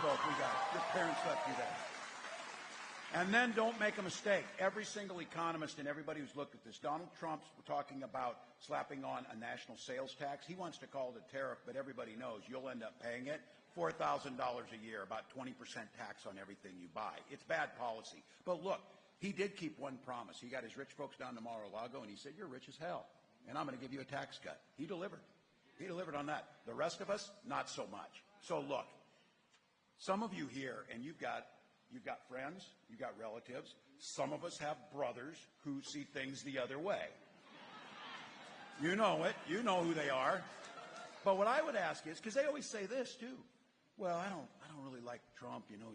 vote we got. Your parents left you there. And then don't make a mistake. Every single economist and everybody who's looked at this, Donald Trump's talking about slapping on a national sales tax. He wants to call it a tariff, but everybody knows you'll end up paying it. $4,000 a year, about 20% tax on everything you buy. It's bad policy. But look, he did keep one promise. He got his rich folks down to Mar-a-Lago, and he said, you're rich as hell, and I'm going to give you a tax cut. He delivered. He delivered on that. The rest of us, not so much. So look, some of you here, and you've got friends, you've got relatives. Some of us have brothers who see things the other way. You know it. You know who they are. But what I would ask is, because they always say this too, well, I don't really like Trump. You know,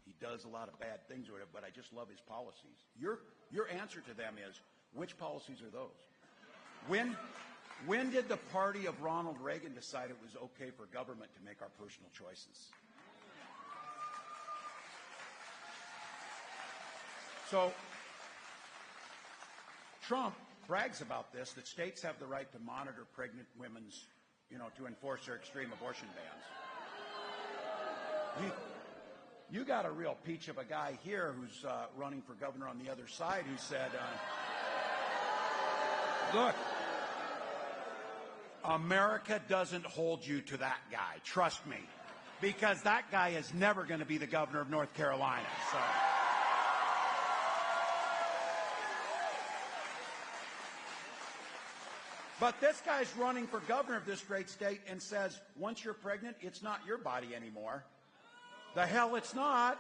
he does a lot of bad things or whatever, but I just love his policies. Your answer to them is, which policies are those? When did the party of Ronald Reagan decide it was okay for government to make our personal choices? So Trump brags about this, that states have the right to monitor pregnant women's, to enforce their extreme abortion bans. You got a real peach of a guy here who's running for governor on the other side who said, look, America doesn't hold you to that guy. Trust me. Because that guy is never going to be the governor of North Carolina. So. But this guy's running for governor of this great state and says, once you're pregnant, it's not your body anymore. The hell it's not.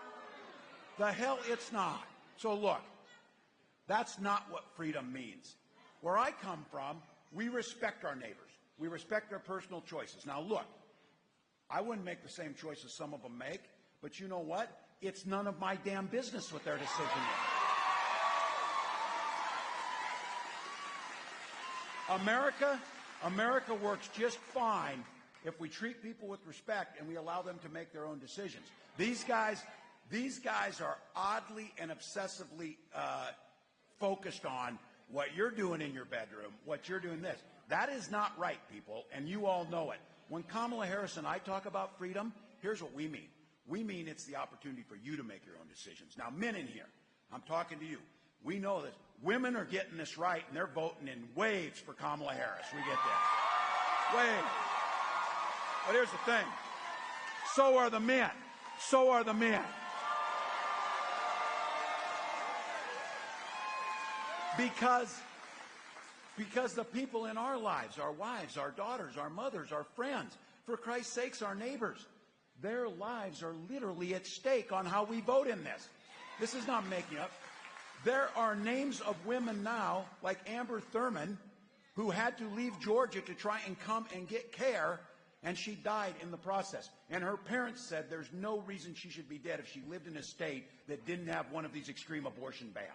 The hell it's not. So look, that's not what freedom means. Where I come from, we respect our neighbors. We respect their personal choices. Now look, I wouldn't make the same choices some of them make, but you know what? It's none of my damn business what their decision is. America works just fine if we treat people with respect and we allow them to make their own decisions. These guys are oddly and obsessively focused on what you're doing in your bedroom, what you're doing this. That is not right, people, and you all know it. When Kamala Harris and I talk about freedom, here's what we mean. We mean it's the opportunity for you to make your own decisions. Now, men in here, I'm talking to you. We know that women are getting this right, and they're voting in waves for Kamala Harris. We get that. Waves. But here's the thing. So are the men. So are the men. Because the people in our lives, our wives, our daughters, our mothers, our friends, for Christ's sakes, our neighbors, their lives are literally at stake on how we vote in this. This is not making up. There are names of women now, like Amber Thurman, who had to leave Georgia to try and come and get care, and she died in the process. And her parents said there's no reason she should be dead if she lived in a state that didn't have one of these extreme abortion bans.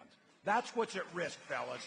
That's what's at risk, fellas.